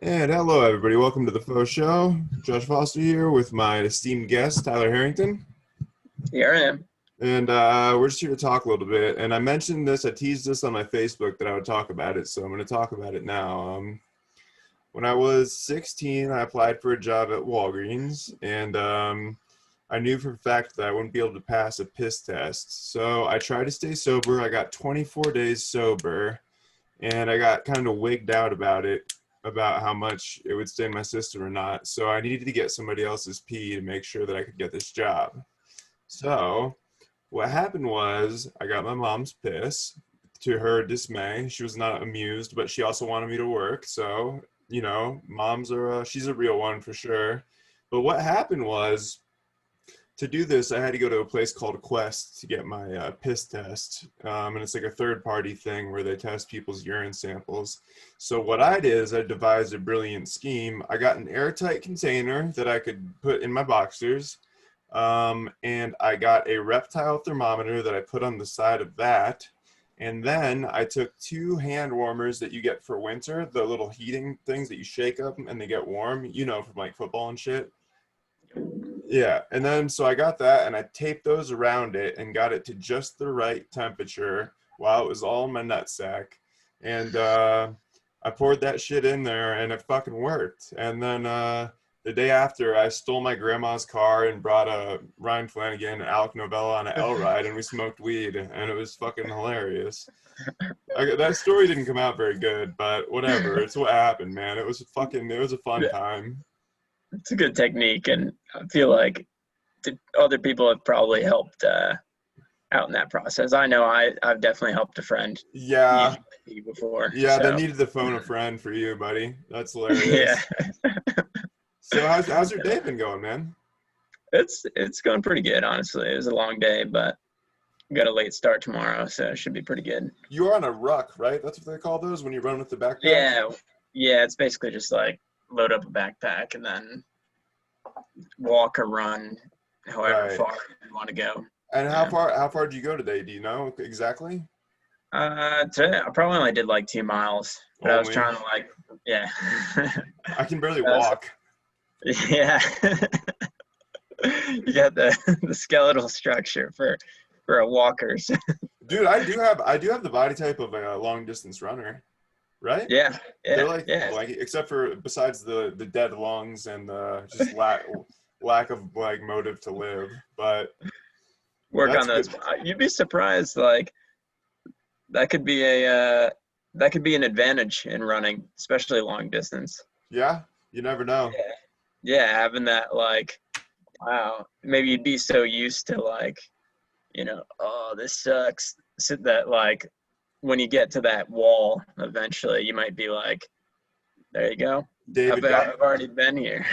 And hello, everybody. Welcome to the Faux Show. Josh Foster here with my esteemed guest, Tyler Harrington. Here I am. And we're just here to talk a little bit. And I mentioned this, I teased this on my Facebook that I would talk about it. So I'm going to talk about it now. When I was 16, I applied for a job at Walgreens. And I knew for a fact that I wouldn't be able to pass a piss test. So I tried to stay sober. I got 24 days sober. And I got kind of wigged out about it, about how much it would stay in my system or not. So I needed to get somebody else's pee to make sure that I could get this job. So what happened was I got my mom's piss. To her dismay, she was not amused, but she also wanted me to work. So, moms are, she's a real one for sure. But what happened was, to do this, I had to go to a place called Quest to get my piss test. And it's like a third-party thing where they test people's urine samples. So what I did is I devised a brilliant scheme. I got an airtight container that I could put in my boxers. And I got a reptile thermometer that I put on the side of that. And then I took 2 hand warmers that you get for winter, the little heating things that you shake up and they get warm, from like football and shit. Yeah, and then so I got that and I taped those around it and got it to just the right temperature while it was all in my nutsack. And I poured that shit in there and it fucking worked. And then the day after, I stole my grandma's car and brought Ryan Flanagan and Alec Novella on an L ride and we smoked weed and it was fucking hilarious. That story didn't come out very good, but whatever. It's what happened, man. It was a fun time. It's a good technique, and I feel like other people have probably helped out in that process. I know I've definitely helped a friend Yeah. before. Yeah, they So. needed to phone a friend for you, buddy. That's hilarious. Yeah. So how's your day been going, man? It's going pretty good, honestly. It was a long day, but got a late start tomorrow, so it should be pretty good. You're on a ruck, right? That's what they call those when you run with the backpack? Yeah, it's basically just like load up a backpack and then walk or run however far you want to go. And how far did you go today? Do you know exactly? Today I probably only did like 2 miles, but I was trying to yeah. I can barely walk. Yeah. You got the skeletal structure for a walker. Dude, I do have the body type of a long distance runner, right? Yeah. They're like except for besides the dead lungs and the just lack of like motive to live, but work on those. You'd be surprised, like that could be an advantage in running, especially long distance. Yeah, you never know. Yeah, having that, like, wow, maybe you'd be so used to oh, this sucks, so that like when you get to that wall eventually you might be like, there you go, I've already been here.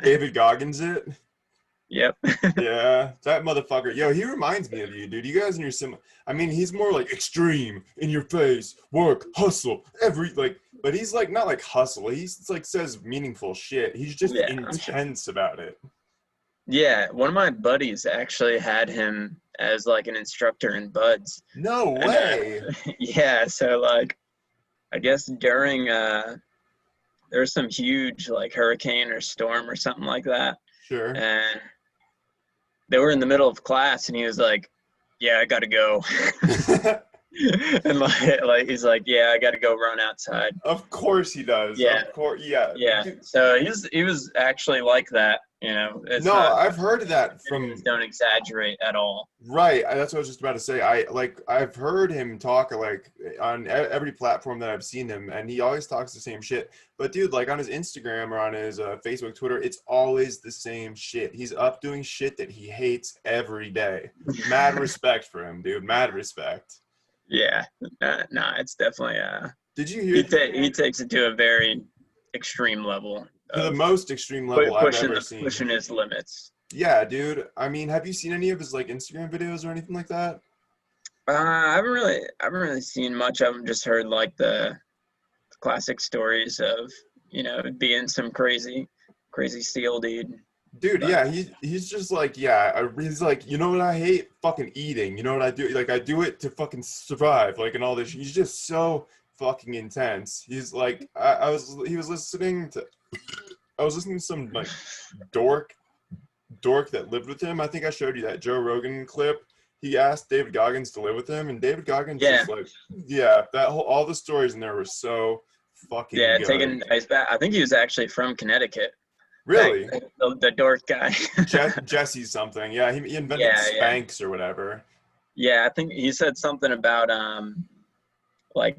David Goggins it. Yep. Yeah, that motherfucker. Yo, he reminds me of you, dude. You guys are similar. I mean, he's more like extreme, in your face, work, hustle, but he's like not like hustle. He's like says meaningful shit. He's just intense about it. Yeah, one of my buddies actually had him as like an instructor in Buds. No way. Yeah, so like I guess during there was some huge like hurricane or storm or something like that. Sure. And they were in the middle of class and he was like, yeah, I gotta go. And like he's like, yeah, I gotta go run outside. Of course he does. Yeah. Of course, yeah. Yeah. So he was actually like that, I've heard of that from. Don't exaggerate at all. Right. That's what I was just about to say. I've heard him talk like on every platform that I've seen him, and he always talks the same shit. But dude, like on his Instagram or on his Facebook, Twitter, it's always the same shit. He's up doing shit that he hates every day. Mad respect for him, dude. Mad respect. Yeah. No, it's definitely Did you hear? He takes it to a very extreme level. To the most extreme level I've ever seen. Pushing his limits. Yeah, dude. I mean, have you seen any of his like Instagram videos or anything like that? I haven't really seen much of him. Just heard like the classic stories of being some crazy steel dude. Dude, yeah, he's just like, he's like, you know what I hate? Fucking eating. You know what I do? Like, I do it to fucking survive, like, and all this. He's just so fucking intense. He's like, I was listening to some like dork that lived with him. I think I showed you that Joe Rogan clip. He asked David Goggins to live with him, and David Goggins just like, yeah, all the stories in there were so fucking good. Taking ice bath. I think he was actually from Connecticut. Really? The dork guy. Jesse something. Yeah, he invented Spanx or whatever. Yeah, I think he said something about like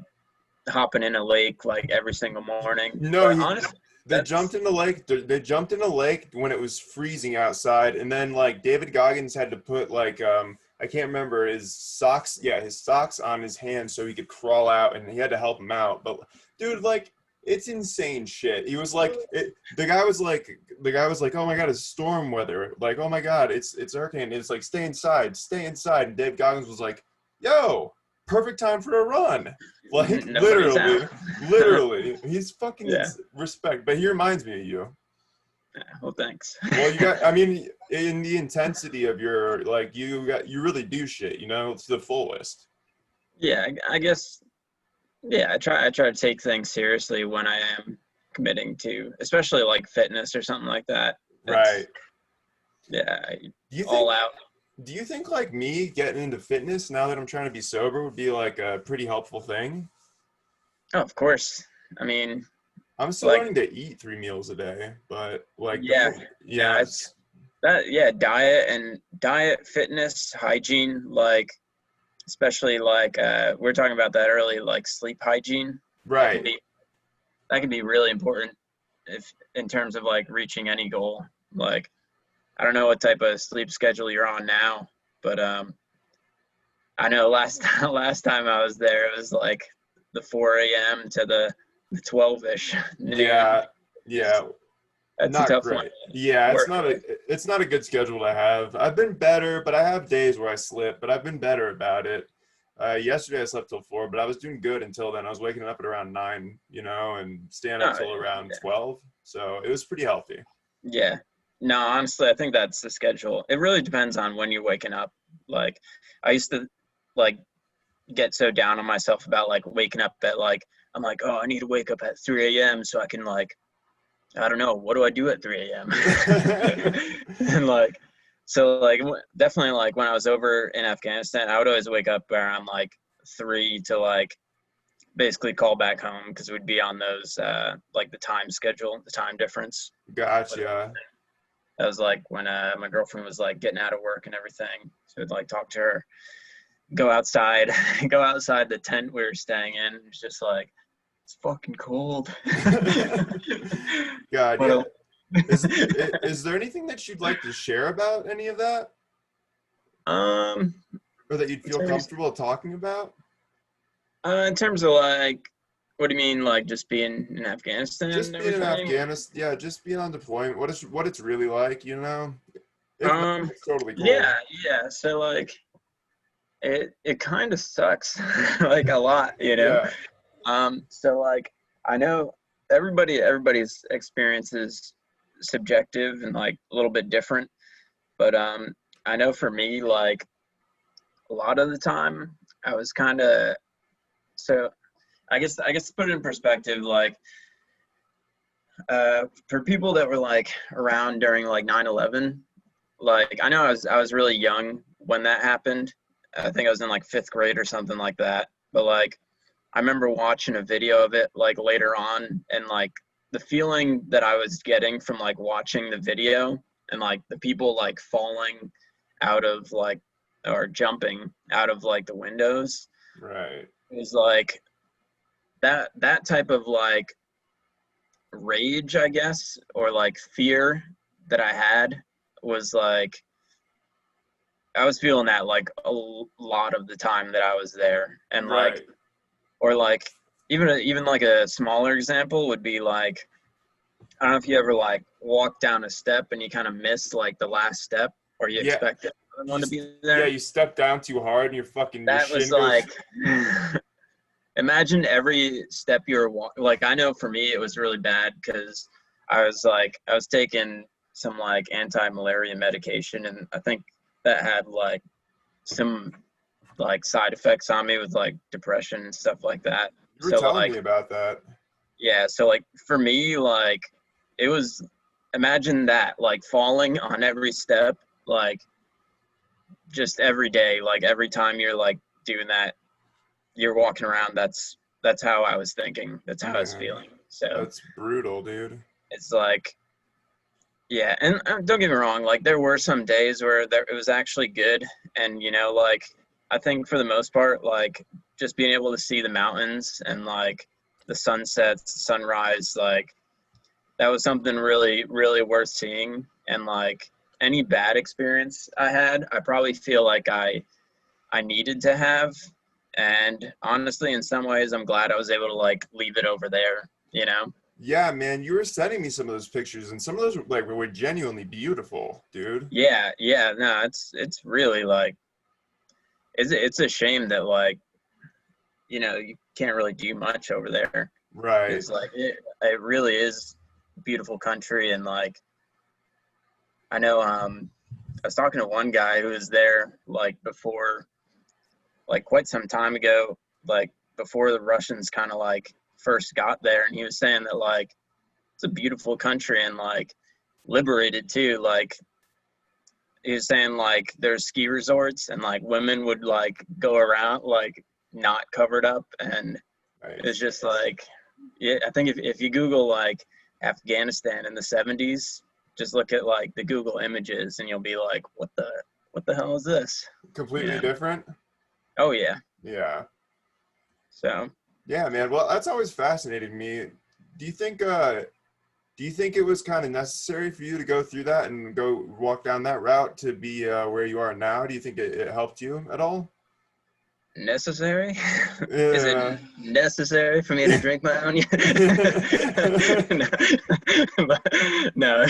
hopping in a lake like every single morning. No, honestly, they jumped in the lake. They jumped in the lake when it was freezing outside, and then like David Goggins had to put like I can't remember his socks. Yeah, his socks on his hands so he could crawl out, and he had to help him out. But dude, like, it's insane shit. He was like, the guy was like, oh my god, it's storm weather. Like, oh my god, it's hurricane. It's like, stay inside. And Dave Goggins was like, yo, perfect time for a run. Like, literally, he's fucking respect. But he reminds me of you. Well, thanks. Well, you got, I mean, in the intensity of your, like, you really do shit, you know, to the fullest. Yeah, I guess. Yeah, I try to take things seriously when I am committing to, especially like fitness or something like that. Right. Yeah, all out. Do you think like me getting into fitness now that I'm trying to be sober would be like a pretty helpful thing? Oh, of course. I mean, I'm still learning to eat 3 meals a day, but like diet, fitness, hygiene, like especially like we were talking about that earlier, like sleep hygiene. Right. That can be really important if in terms of like reaching any goal. Like, I don't know what type of sleep schedule you're on now, but I know last time I was there, it was like the 4 a.m. to the 12-ish. Yeah. That's not a tough great. one. Yeah, it's not a good schedule to have. I've been better, but I have days where I slip, but I've been better about it. Yesterday I slept till 4, but I was doing good until then. I was waking up at around 9, you know, and staying up till around 12. So it was pretty healthy. Yeah. No, honestly, I think that's the schedule. It really depends on when you're waking up. Like, I used to like get so down on myself about like waking up at like, I'm like, oh, I need to wake up at 3 a.m. so I can like, I don't know, what do I do at 3 a.m.? And like, so like definitely like when I was over in Afghanistan, I would always wake up around like 3 to like basically call back home because we'd be on those like the time schedule, the time difference. Gotcha. That was like when my girlfriend was like getting out of work and everything. So I'd like talk to her, go outside the tent we were staying in. It's just like, it's fucking cold. God, yeah. Is there anything that you'd like to share about any of that? Or that you'd feel comfortable talking about? In terms of like, what do you mean, like just being in Afghanistan? Just being in Afghanistan, yeah, just being on deployment. What it's really like, you know? It's totally cool. Yeah. So like, it kind of sucks, like a lot, you know. Yeah. So like, I know everybody's experience is subjective and like a little bit different, but I know for me, like a lot of the time I was kind of, so I guess to put it in perspective, like for people that were like around during like 9/11, like I know I was really young when that happened. I think I was in like 5th grade or something like that, but like I remember watching a video of it like later on, and like the feeling that I was getting from like watching the video and like the people like falling out of like, or jumping out of like the windows. Right. It was like that type of like rage, I guess, or like fear that I had was like, I was feeling that like a lot of the time that I was there. And like, or like even like a smaller example would be like, I don't know if you ever like walk down a step and you kind of miss like the last step, or you expect the other one to be there. Yeah, you step down too hard and you're fucking. That was like, imagine every step you're walking. Like, I know for me it was really bad because I was taking some like anti-malaria medication, and I think that had like some like side effects on me with like depression and stuff like that. You were So telling like, me about that. yeah, so like for me, like it was, imagine that, like falling on every step, like just every day, like every time you're like doing that, you're walking around. That's how I was thinking. That's how I was Man, feeling. So that's brutal, dude. it's like, yeah, and don't get me wrong, like there were some days where it was actually good, and like I think for the most part, like just being able to see the mountains and like the sunsets, sunrise, like that was something really, really worth seeing. And like any bad experience I had, I probably feel like I needed to have. And honestly, in some ways, I'm glad I was able to like leave it over there. Yeah, man, you were sending me some of those pictures, and some of those were genuinely beautiful, dude. Yeah, yeah, no, it's really like it's a shame that like you can't really do much over there Right. because like it really is a beautiful country. And like I know I was talking to one guy who was there like before, like quite some time ago, like before the Russians kind of like first got there, and he was saying that like it's a beautiful country and like liberated too. Like he was saying like there's ski resorts and like women would like go around like not covered up, and it's Nice. just like, yeah, I think if you Google like Afghanistan in the 70s, just look at like the Google images and you'll be like, what the hell is this? You Completely know? different. Oh yeah. Yeah. So Yeah, man. Well, that's always fascinated me. Do you think do you think it was kind of necessary for you to go through that and go walk down that route to be where you are now? Do you think it helped you at all? necessary? Is it Yeah. necessary for me to drink my own? No, no,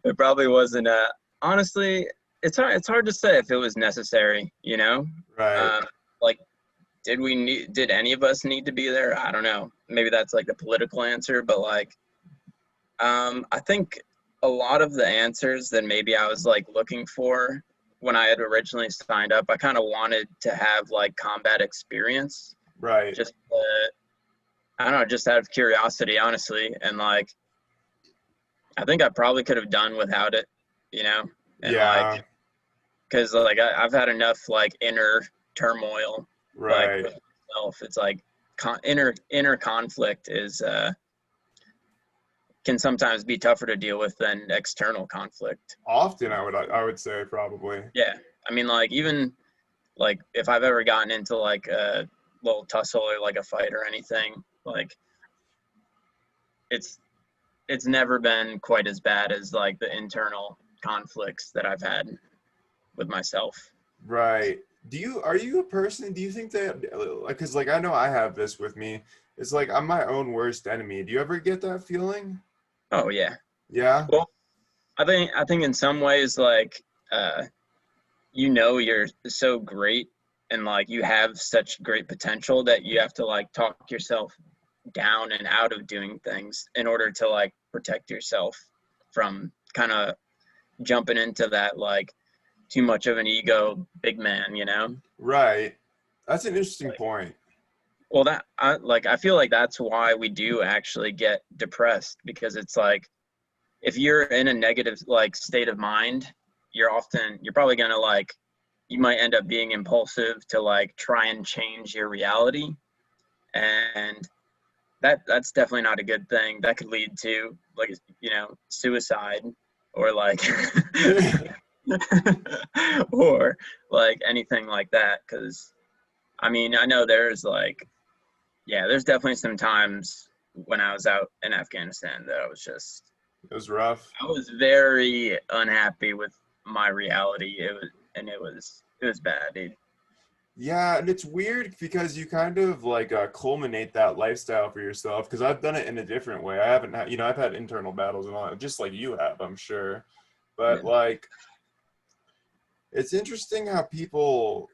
it probably wasn't. Honestly, it's hard to say if it was necessary. Right. Um, like, did any of us need to be there? I don't know. Maybe that's like the political answer, but like, I think a lot of the answers that maybe I was like looking for when I had originally signed up, I kind of wanted to have like combat experience, Right. just I don't know, just out of curiosity, honestly. And like, I think I probably could have done without it. And Yeah. like, because like I've had enough like inner turmoil, like Right. with myself. It's like inner conflict is can sometimes be tougher to deal with than external conflict. Often, I would say probably. Yeah, I mean, like even like if I've ever gotten into like a little tussle or like a fight or anything, like it's it's never been quite as bad as like the internal conflicts that I've had with myself. Right. Are you a person, do you think that, because like I know I have this with me. It's like I'm my own worst enemy. Do you ever get that feeling? Oh yeah. Yeah. Well, I think in some ways like uh you're so great and like you have such great potential that you have to like talk yourself down and out of doing things in order to like protect yourself from kind of jumping into that like too much of an ego big man. Right. That's an interesting Like, point. well, I feel like that's why we do actually get depressed, because it's like if you're in a negative like state of mind, you're probably gonna like you might end up being impulsive to like try and change your reality, and that's definitely not a good thing. That could lead to like suicide or like or like anything like that. Because I mean, I know there's like, yeah, there's definitely some times when I was out in Afghanistan that It was rough. I was very unhappy with my reality. It was bad, dude. Yeah, and it's weird because you kind of like culminate that lifestyle for yourself. Because I've done it in a different way. I haven't had, I've had internal battles and all that, just like you have, I'm sure. Yeah. But like, it's interesting how people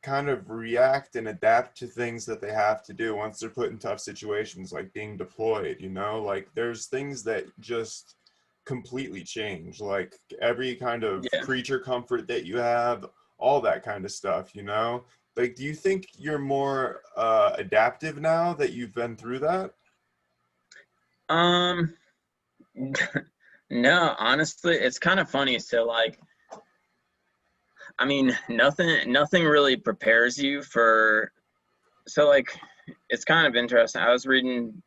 kind of react and adapt to things that they have to do once they're put in tough situations, like being deployed. Like there's things that just completely change, like every kind of Yeah. creature comfort that you have, all that kind of stuff. Like, do you think you're more adaptive now that you've been through that? Um, no, honestly, it's kind of funny. So like, I mean, nothing really prepares you for, so like, it's kind of interesting. I was reading,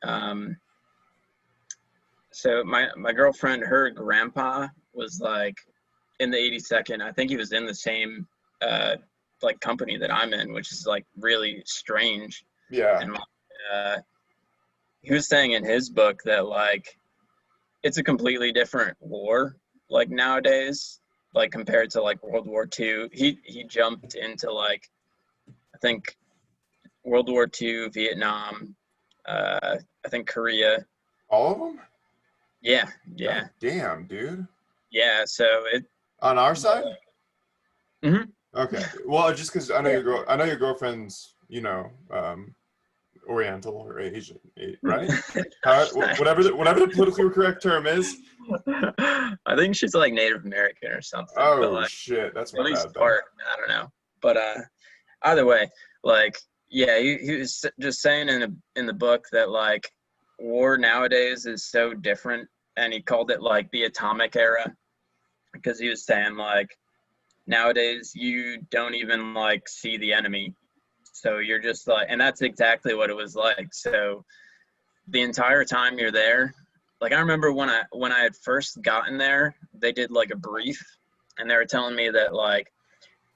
so my girlfriend, her grandpa was like in the 82nd. I think he was in the same like company that I'm in, which is like really strange. Yeah. And he was saying in his book that like it's a completely different war like nowadays, like compared to like World War II. He jumped into like, I think World War II, Vietnam, I think Korea. All of them? Yeah, God yeah, damn, dude. yeah. So it. On our side? Mhm. Okay. Well, just because I know Yeah. I know your girlfriend's, Oriental or Asian, right? Whatever the politically correct term is. I think she's like Native American or something, but Oh like shit, that's at my least bad then. part. I don't know, but either way, like yeah, he was just saying in the book that like war nowadays is so different, and he called it like the atomic era, because he was saying like nowadays you don't even like see the enemy, so you're just like, and that's exactly what it was like. So the entire time you're there, like I remember when I had first gotten there, they did like a brief, and they were telling me that like,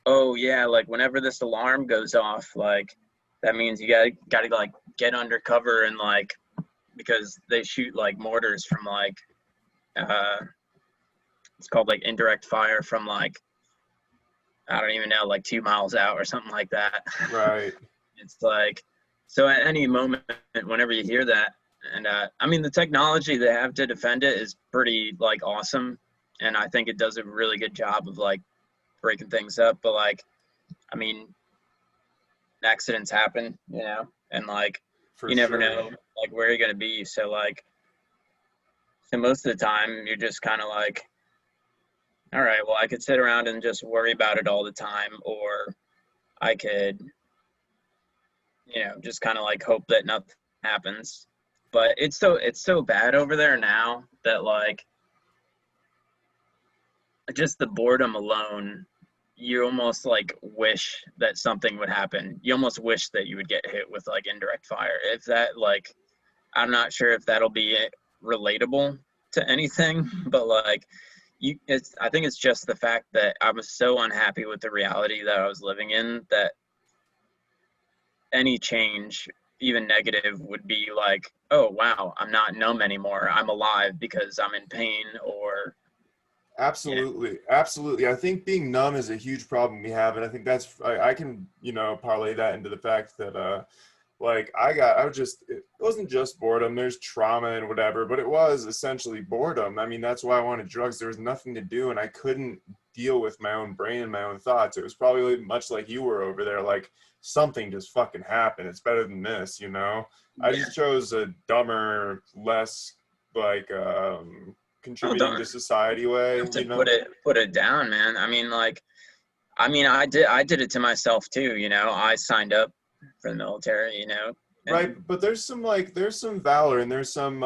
oh yeah, like whenever this alarm goes off, like that means you gotta like get under cover, and like because they shoot like mortars from like uh it's called like indirect fire from like, I don't even know, like 2 miles out or something like that. Right. It's like, so at any moment, whenever you hear that, and I mean, the technology they have to defend it is pretty like awesome, and I think it does a really good job of like breaking things up. But like, I mean, accidents happen, and like For you never sure. know like where you're gonna be. So like, so most of the time you're just kind of like, all right, well, I could sit around and just worry about it all the time, or I could, just kind of like hope that nothing happens. But it's so bad over there now that like just the boredom alone, you almost like wish that something would happen. You almost wish that you would get hit with like indirect fire. If that like, I'm not sure if that'll be relatable to anything, but like I think it's just the fact that I was so unhappy with the reality that I was living in, that any change, even negative, would be like, oh wow, I'm not numb anymore, I'm alive because I'm in pain. Or Absolutely, absolutely. I think being numb is a huge problem we have, and I think I can parlay that into the fact that like it wasn't just boredom. There's trauma and whatever, but it was essentially boredom. I mean, that's why I wanted drugs. There was nothing to do, and I couldn't deal with my own brain and my own thoughts. It was probably much like you were over there, like something just fucking happened. It's better than this, I yeah. just chose a dumber, less like Oh, contributing don't to society way, have to put it down, man. I mean, like, I did it to myself too. I signed up for the military. Right, And but there's some valor and there's some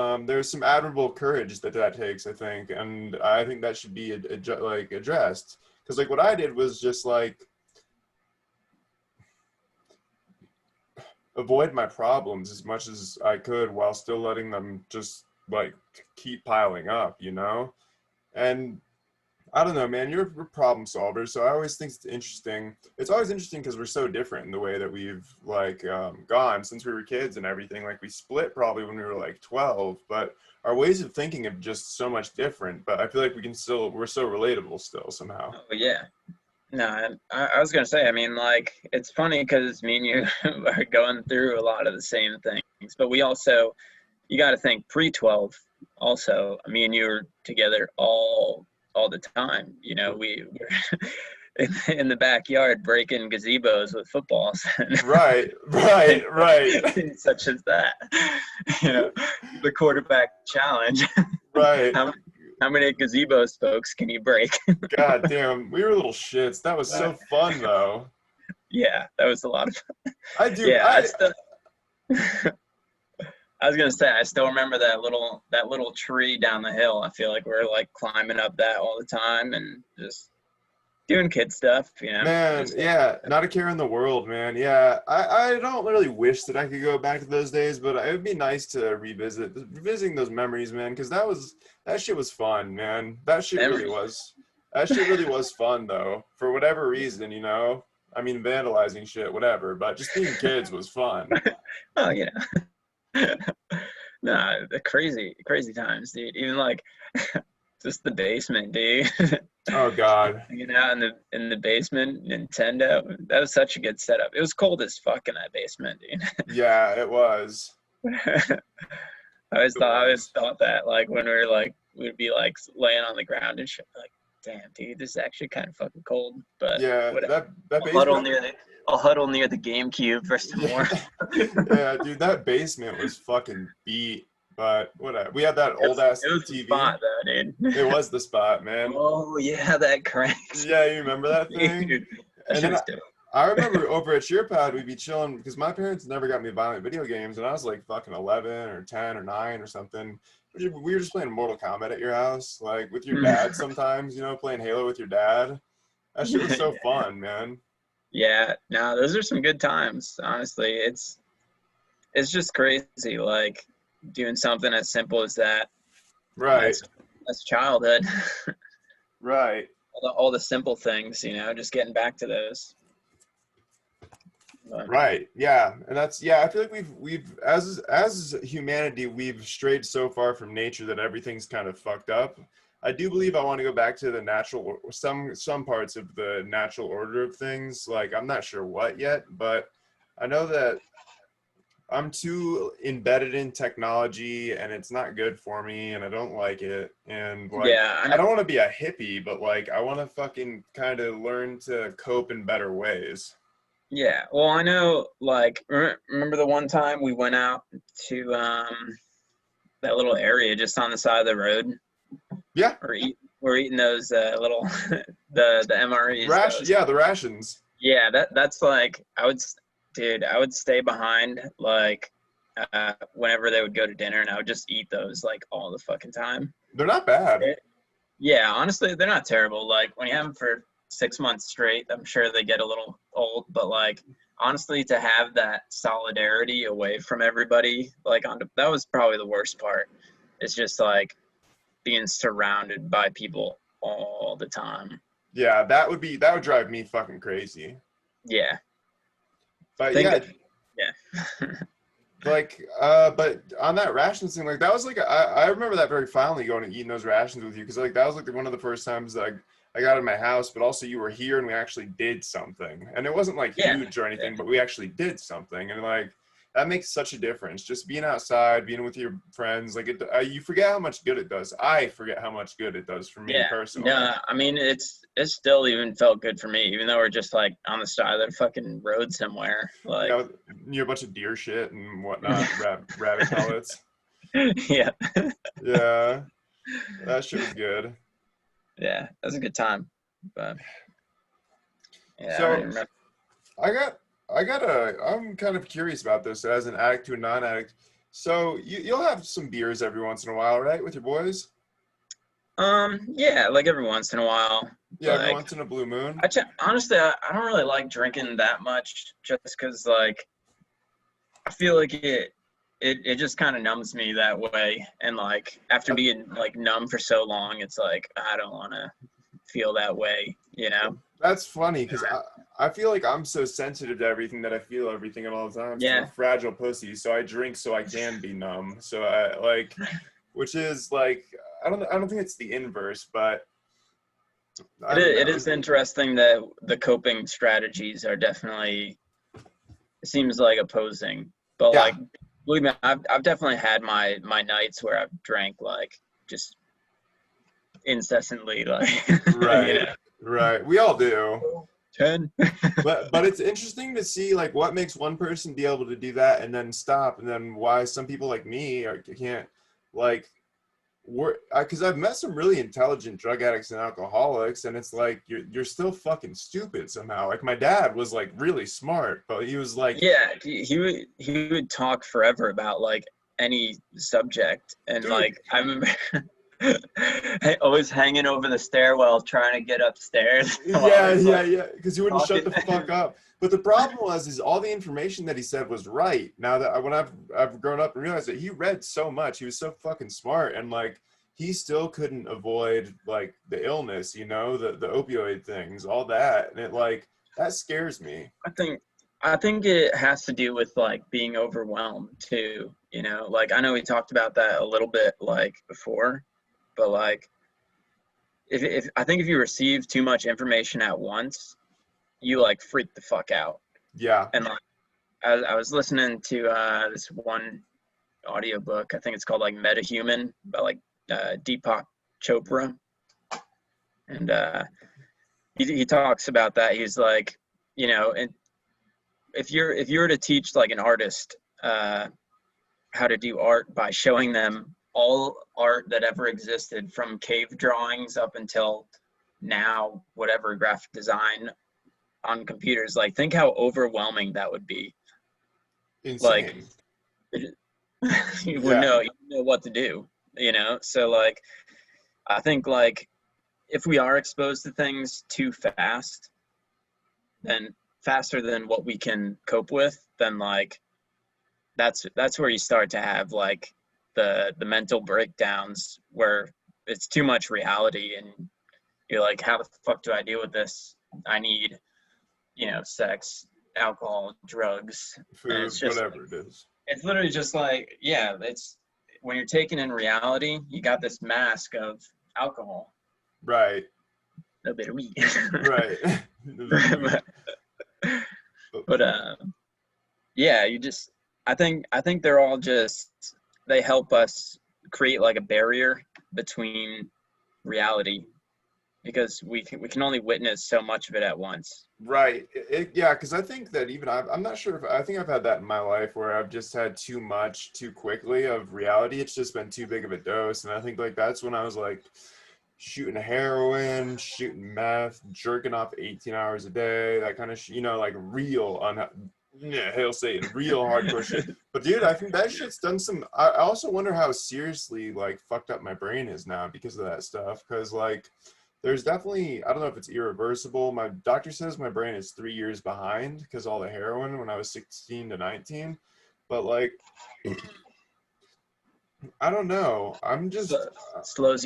admirable courage that takes, I think, and I think that should be like addressed, because like what I did was just like avoid my problems as much as I could while still letting them just like keep piling up, and I don't know, man. You're a problem solver, so I always think it's interesting. It's always interesting because we're so different in the way that we've like gone since we were kids and everything. Like we split probably when we were like 12, but our ways of thinking are just so much different. But I feel like we're so relatable still somehow. oh yeah, no, I was gonna say, I mean, like, it's funny because me and you are going through a lot of the same things, but we also, you got to think pre-12. Also, me and you were together all the time. We were in the backyard breaking gazebos with footballs and Right, right, right, things such as that. The quarterback challenge. right. how, how many gazebo spokes can you break? God damn, we were little shits. That was so fun though. Yeah, that was a lot of fun. I do. Yeah, I still I was gonna say I still remember that little tree down the hill. I feel like we're like climbing up that all the time and just doing kid stuff, you know. Man, Just yeah, not a care in the world, man. Yeah, I don't really wish that I could go back to those days, but it would be nice to revisiting those memories, man, because that shit was fun, man. memories. That shit really was fun, though, for whatever reason, you know. I mean, vandalizing shit, whatever, but just being kids was fun. Oh yeah. Nah, the crazy times, dude. Even like just the basement, dude. Oh God. Hanging out in the basement, Nintendo. That was such a good setup. It was cold as fuck in that basement, dude. Yeah, it was. It I always was. thought that like when we were like we'd be like laying on the ground and shit, like, damn, dude, this is actually kind of fucking cold. But Yeah, whatever. that I'll huddle basement. near the I'll huddle near the GameCube for some Yeah, more. yeah, dude, that basement was fucking beat. But whatever. We had that It old ass was the TV. spot though, It dude. was the spot, man. Oh yeah, that cranks. Yeah, you remember that thing? Dude, that And shit then was dope. I remember over at your pad, we'd be chilling because my parents never got me violent video games, and I was like fucking 11 or 10 or 9 or something. We were just playing Mortal Kombat at your house, like with your dad sometimes, you know, playing Halo with your dad. That shit was so fun, man. Yeah, no, those are some good times. Honestly, it's just crazy, like doing something as simple as that. Right, That's childhood. right. All the simple things, you know, just getting back to those. But, Right. Yeah. And I feel like we've as humanity, we've strayed so far from nature that everything's kind of fucked up. I do believe I want to go back to the natural, some parts of the natural order of things. Like I'm not sure what yet, but I know that I'm too embedded in technology and it's not good for me and I don't like it. And like yeah, I I know. don't want to be a hippie, but like I want to fucking kind of learn to cope in better ways. Yeah, well, I know. Like, remember the one time we went out to that little area just on the side of the road? Yeah. We're eating those little the MREs. Those. Yeah, the rations. Yeah, that's like dude, I would stay behind like whenever they would go to dinner, and I would just eat those like all the fucking time. They're not bad. Yeah, honestly, they're not terrible. Like when you have them for 6 months straight, I'm sure they get a little old, but like honestly, to have that solidarity away from everybody, like that was probably the worst part. It's just like being surrounded by people all the time. Yeah, that would drive me fucking crazy. Yeah, But think yeah, yeah. like but on that rations thing, like that was like I remember that very fondly going and eating those rations with you because like that was like one of the first times that I got out of my house, but also you were here and we actually did something. And it wasn't like Yeah, huge or yeah, anything, but we actually did something. And like that makes such a difference. Just being outside, being with your friends, like you forget how much good it does. I forget how much good it does for me yeah. personally. No, I mean it still even felt good for me, even though we're just like on the side of the fucking road somewhere. Like, Yeah, near a bunch of deer shit and whatnot, rabbit pellets. yeah, Yeah, that shit was good. yeah, that was a good time. But yeah, I don't So even remember. I'm kind of curious about this as an addict to a non-addict. So you'll have some beers every once in a while, right, with your boys? Yeah, like every once in a while. Yeah, every Like, once in a blue moon. honestly, I don't really like drinking that much, just because like I feel like it just kind of numbs me that way, and like after That- being like numb for so long, it's like I don't want to feel that way, you know? That's funny because I feel like I'm so sensitive to everything that I feel everything at all times. I'm a Yeah, fragile pussy, so I drink so I can be numb. So I like, which is like I don't think it's the inverse, but I don't it know. is interesting that the coping strategies are definitely, it seems like opposing, but Yeah, like believe me, I've definitely had my nights where I've drank like just incessantly, like you right, know, right. We all do. 10. But it's interesting to see like what makes one person be able to do that and then stop, and then why some people like me can't. Like because I've met some really intelligent drug addicts and alcoholics, and it's like you're still fucking stupid somehow. Like my dad was like really smart, but he was like, Yeah, he would talk forever about like any subject, and dude, like I remember always hanging over the stairwell trying to get upstairs while yeah, he's yeah, like yeah, because he wouldn't shut talking. the fuck up. But the problem is all the information that he said was right. Now that when I've grown up and realized that he read so much, he was so fucking smart, and like he still couldn't avoid like the illness, the opioid things, all that, and it like that scares me. I think it has to do with like being overwhelmed too, like I know we talked about that a little bit like before, but like if I think if you receive too much information at once, you like freak the fuck out. Yeah. And like I was listening to this one audiobook, I think it's called like Metahuman, by like Deepak Chopra, and he talks about that. He's like, and if you were to teach like an artist how to do art by showing them all art that ever existed from cave drawings up until now, whatever graphic design on computers, like think how overwhelming that would be. Like Insane. you would Yeah. know what to do, so like I think like if we are exposed to things too fast, then faster than what we can cope with, then like that's where you start to have like the mental breakdowns where it's too much reality and you're like, how the fuck do I deal with this? I need sex, alcohol, drugs. And Food, it's just whatever it is. it's literally just like, yeah, it's when you're taken in reality, you got this mask of alcohol, Right. a bit of weed. Right. but yeah, I think they're all just, they help us create like a barrier between reality because we can only witness so much of it at once. Right. Yeah, because I think that even I'm not sure if I think I've had that in my life where I've just had too much too quickly of reality. It's just been too big of a dose. And I think like that's when I was like shooting heroin, shooting meth, jerking off 18 hours a day, that kind of like real hail Satan, real hardcore shit. But dude, I think that shit's done some. I also wonder how seriously like fucked up my brain is now because of that stuff. Because like there's definitely, I don't know if it's irreversible. My doctor says my brain is 3 years behind because all the heroin when I was 16 to 19. But like, I don't know. I'm just slows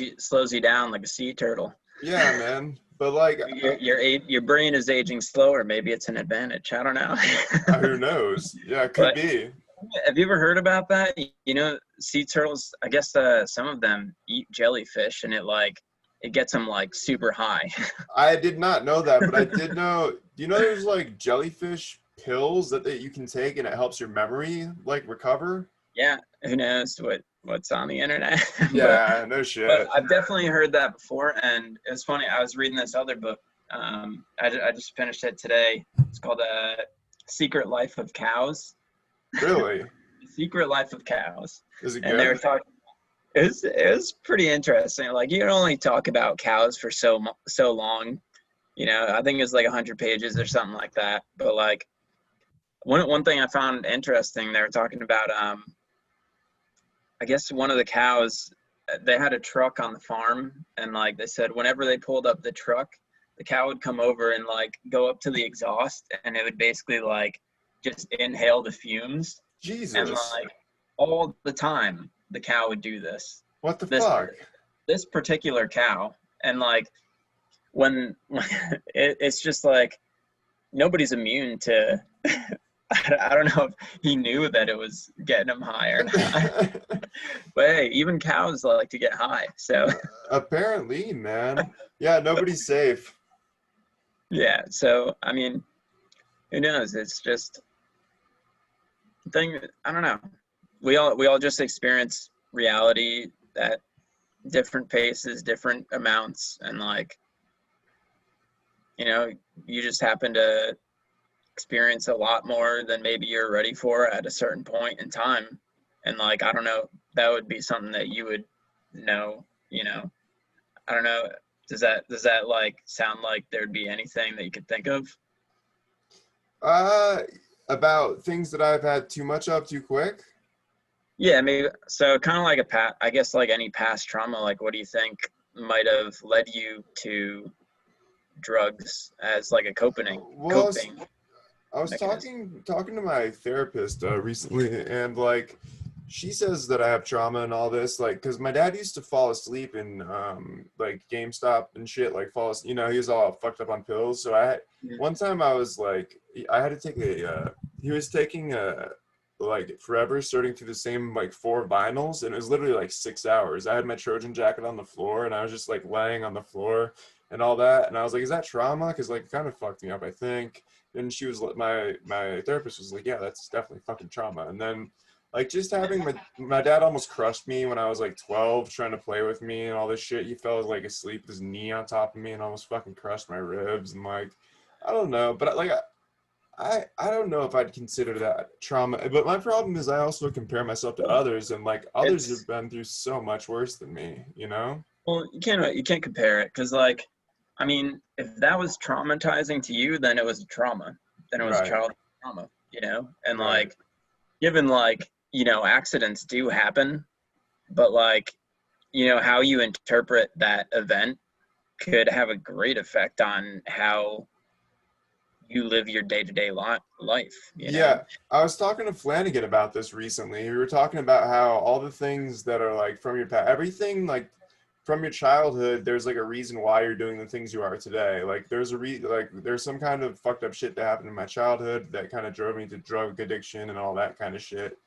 you down like a sea turtle. yeah, man. But like, Your brain is aging slower. Maybe it's an advantage. I don't know. who knows? Yeah, it could But be. have you ever heard about that? Sea turtles, I guess some of them eat jellyfish and it gets them like super high. I did not know that, but I did know. Do you know there's like jellyfish pills that you can take and it helps your memory like recover? Yeah, who knows what's on the internet. Yeah, no but shit. I've definitely heard that before, and it's funny. I was reading this other book. I just finished it today. It's called Secret Life of Cows. Really? The Secret Life of Cows. Is it And they were good? talking. It was pretty interesting. Like you can only talk about cows for so long. I think it's like 100 pages or something like that. But like one thing I found interesting, they were talking about I guess one of the cows, they had a truck on the farm, and like they said whenever they pulled up the truck, the cow would come over and like go up to the exhaust, and it would basically like just inhale the fumes, and Jesus. like all the time the cow would do this. What the This fuck? this particular cow, and like when it's just like nobody's immune to. I don't know if he knew that it was getting him high or not. But hey, even cows like to get high. So Apparently, man. Yeah, nobody's safe. yeah. So I mean, who knows? It's just thing. I don't know. We all just experience reality at different paces, different amounts, and like you just happen to experience a lot more than maybe you're ready for at a certain point in time. And like I don't know, that would be something that you would know, I don't know. Does that like sound like there'd be anything that you could think of? Uh, about things that I've had too much of too quick. Yeah, maybe. So kind of like I guess like any past trauma, like what do you think might have led you to drugs as like a Well, coping I was mechanism? talking to my therapist recently, and like she says that I have trauma and all this, like because my dad used to fall asleep in like GameStop and shit, like he was all fucked up on pills. So Yeah. one time I was like I had to take he was taking like forever sorting through the same like 4 vinyls, and it was literally like 6 hours. I had my Trojan jacket on the floor, and I was just like laying on the floor and all that, and I was like, is that trauma? Because like it kind of fucked me up, I think. And she was my therapist was like, yeah, that's definitely fucking trauma. And then like just having my dad almost crushed me when I was like 12, trying to play with me and all this shit. He fell like asleep with his knee on top of me and almost fucking crushed my ribs. And like I don't know, but like I don't know if I'd consider that trauma. But my problem is I also compare myself to others, and like others have It's been through so much worse than me, you know? well, you can't compare it because like, I mean, if that was traumatizing to you, then it was a trauma. Then it was Right, child trauma, And right. like, given like, accidents do happen, but like, how you interpret that event could have a great effect on how you live your day-to-day life. Yeah, I was talking to Flanagan about this recently. We were talking about how all the things that are like from your past, everything like from your childhood, there's like a reason why you're doing the things you are today. Like there's some kind of fucked up shit that happened in my childhood that kind of drove me to drug addiction and all that kind of shit.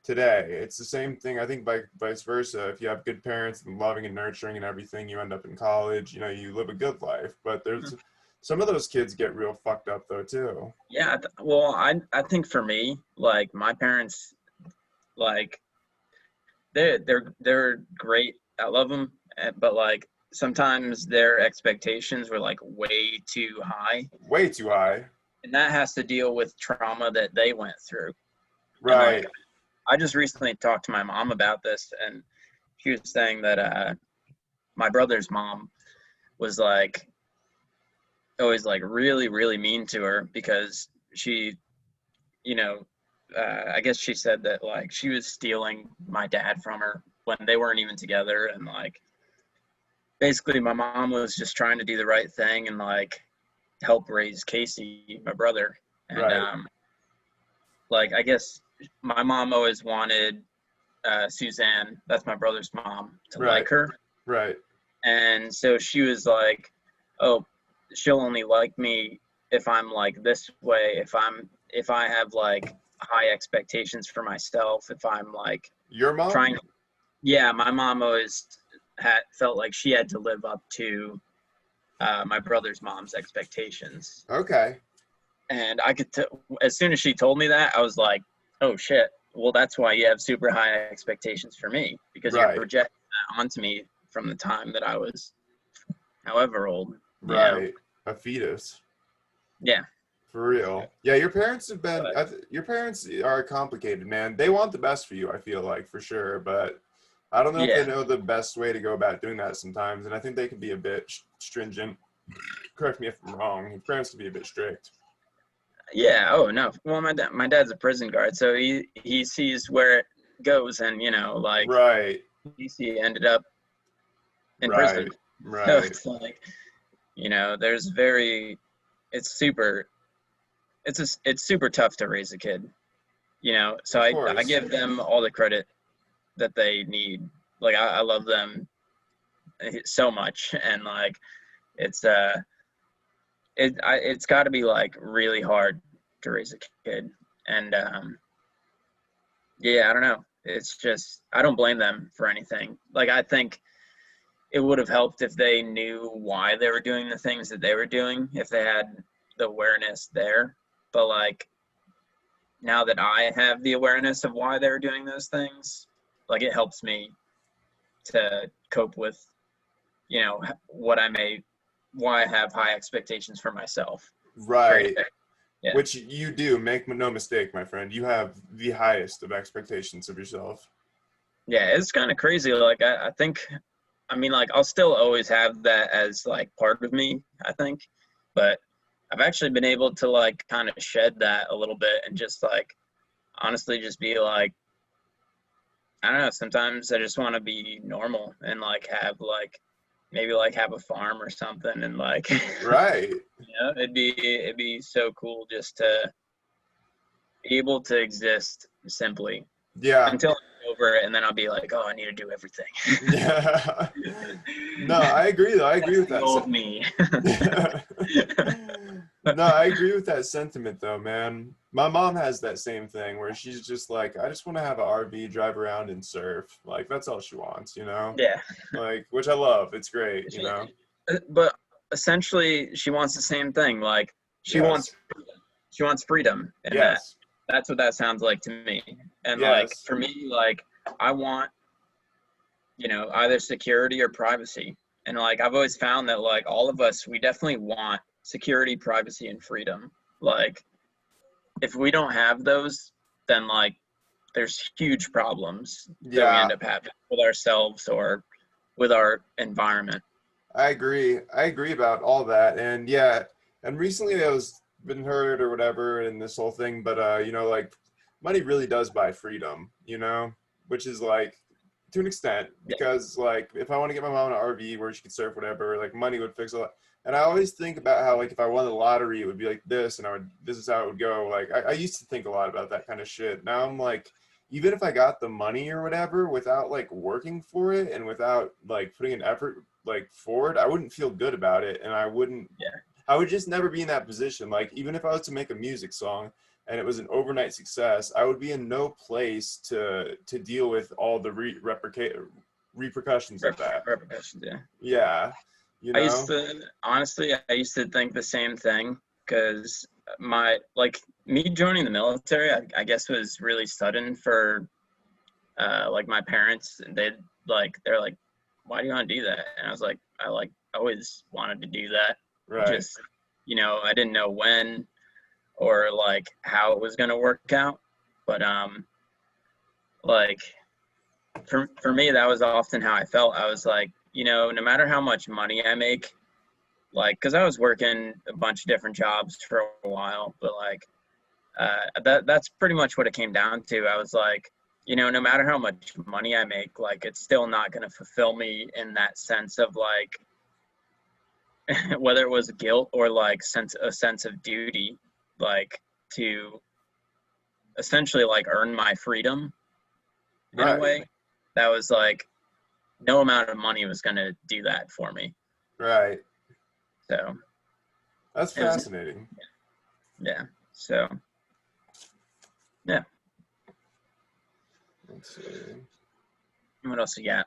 Today, it's the same thing. I think by vice versa. If you have good parents and loving and nurturing and everything, you end up in college. You live a good life. But there's some of those kids get real fucked up though too. Yeah, well, I think for me, like my parents, like they're great. I love them, but like sometimes their expectations were like way too high, Way too high. and that has to deal with trauma that they went through. And like Right. I just recently talked to my mom about this, and she was saying that my brother's mom was like always like really really mean to her because she you know I guess she said that like she was stealing my dad from her when they weren't even together, and like basically my mom was just trying to do the right thing and like help raise Casey, my brother. And Right. like I guess my mom always wanted Suzanne, that's my brother's mom, to Right. like her. Right. And so she was like, oh, she'll only like me if I'm like this way, if I have like high expectations for myself, if I'm like Your mom? trying. Yeah, my mom always had felt like she had to live up to my brother's mom's expectations. Okay. And as soon as she told me that, I was like, oh shit, well that's why you have super high expectations for me, because you're Right. projecting that onto me from the time that I was however old. Right. A fetus. Yeah, For real. Yeah, your parents have been your parents are complicated, man. They want the best for you, I feel like, for sure, but I don't know if they yeah, know the best way to go about doing that sometimes, and I think they can be a bit stringent. Correct me if I'm wrong. Your parents can be a bit strict. yeah. Oh no, well my dad's a prison guard, so he sees where it goes, and like Right. he ended up in prison. Right. So Right. it's like, there's very, it's super, it's super tough to raise a kid, So Of I course. give them all the credit that they need. Like I love them so much, and like it's it's got to be like really hard to raise a kid, and yeah, I don't know. It's just I don't blame them for anything. Like I think it would have helped if they knew why they were doing the things that they were doing, if they had the awareness there. But like now that I have the awareness of why they're doing those things, like it helps me to cope with, what why I have high expectations for myself. Great. Right. Yeah. Which you do, make no mistake, my friend. You have the highest of expectations of yourself. Yeah, it's kind of crazy. Like, I think, I mean, like, I'll still always have that as like part of me, I think, but I've actually been able to like kind of shed that a little bit and just like honestly just be like, I don't know, sometimes I just want to be normal and like have like maybe like have a farm or something and like Right. it'd be so cool just to be able to exist simply Yeah. until I'm over it, and then I'll be like, oh, I need to do everything. Yeah. No, I agree though. I agree That's with the that. old me. No, I agree with that sentiment though, man. My mom has that same thing where she's just like, I just want to have an RV, drive around and surf. Like that's all she wants, you know? Yeah. Like, which I love. It's great, you know? But essentially she wants the same thing. Like she Yes. wants she wants freedom, and Yes. that's what that sounds like to me. And like Yes. for me, like I want, either security or privacy. And like I've always found that like all of us, we definitely want security, privacy, and freedom. Like if we don't have those, then like there's huge problems that we Yeah. end up having with ourselves or with our environment. I agree. I agree about all that. And yeah, and recently I was been hurt or whatever in this whole thing, but like money really does buy freedom, which is like to an extent Yeah. because like if I want to get my mom an RV where she could surf whatever, like money would fix a lot. And I always think about how like if I won the lottery, it would be like this, and this is how it would go. Like I used to think a lot about that kind of shit. Now I'm like, even if I got the money or whatever without like working for it and without like putting an effort like forward, I wouldn't feel good about it, and Yeah. I would just never be in that position. Like even if I was to make a music song and it was an overnight success, I would be in no place to deal with all the repercussions of that. Repercussions. Yeah. Yeah, you I used know. to honestly, I used to think the same thing because me joining the military, I guess was really sudden for like my parents. They're like, why do you want to do that? And I was like, I like always wanted to do that. Right. Just I didn't know when or like how it was gonna work out, but like for me that was often how I felt. I was like, no matter how much money I make, like because I was working a bunch of different jobs for a while, but like that's pretty much what it came down to. I was like, no matter how much money I make, like it's still not going to fulfill me in that sense of like whether it was guilt or like a sense of duty, like to essentially like earn my freedom in a Right. way. That was like no amount of money was going to do that for me. Right. So That's it was, fascinating. yeah. So yeah. Let's see. What else you got?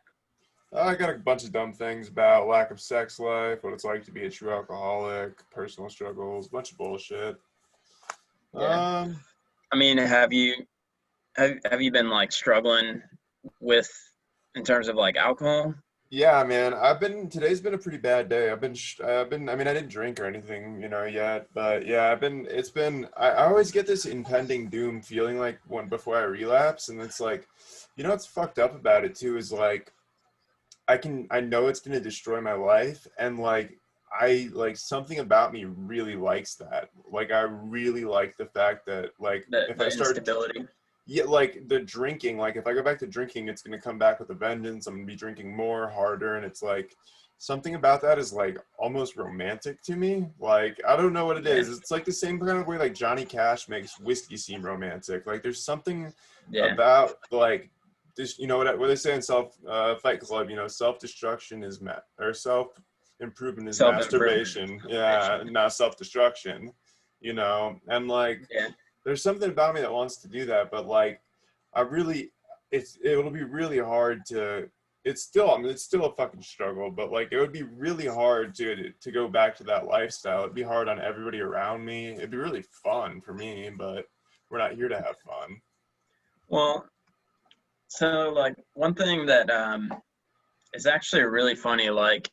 I got a bunch of dumb things about lack of sex life, what it's like to be a true alcoholic, personal struggles, bunch of bullshit. Yeah. I mean, have you been like struggling with in terms of like alcohol? Yeah, man. Today's been a pretty bad day. I mean, I didn't drink or anything, yet, but yeah, I always get this impending doom feeling like before I relapse. And it's like, what's fucked up about it too is like, I know it's going to destroy my life. And like, something about me really likes that. Like, I really like the fact that like, if The I start instability. yeah, like the drinking, like if I go back to drinking, it's going to come back with a vengeance. I'm going to be drinking more, harder. And it's like something about that is like almost romantic to me. Like, I don't know what it Yeah. is. It's like the same kind of way like Johnny Cash makes whiskey seem romantic. Like there's something Yeah. about like this, what they say in Fight Club, self-destruction is or self-improvement is masturbation. Yeah, not self-destruction, and like, Yeah. there's something about me that wants to do that, but like it'll be really hard to it's still a fucking struggle, but like it would be really hard to go back to that lifestyle. It'd be hard on everybody around me. It'd be really fun for me, but we're not here to have fun. Well, so like one thing that is actually really funny, like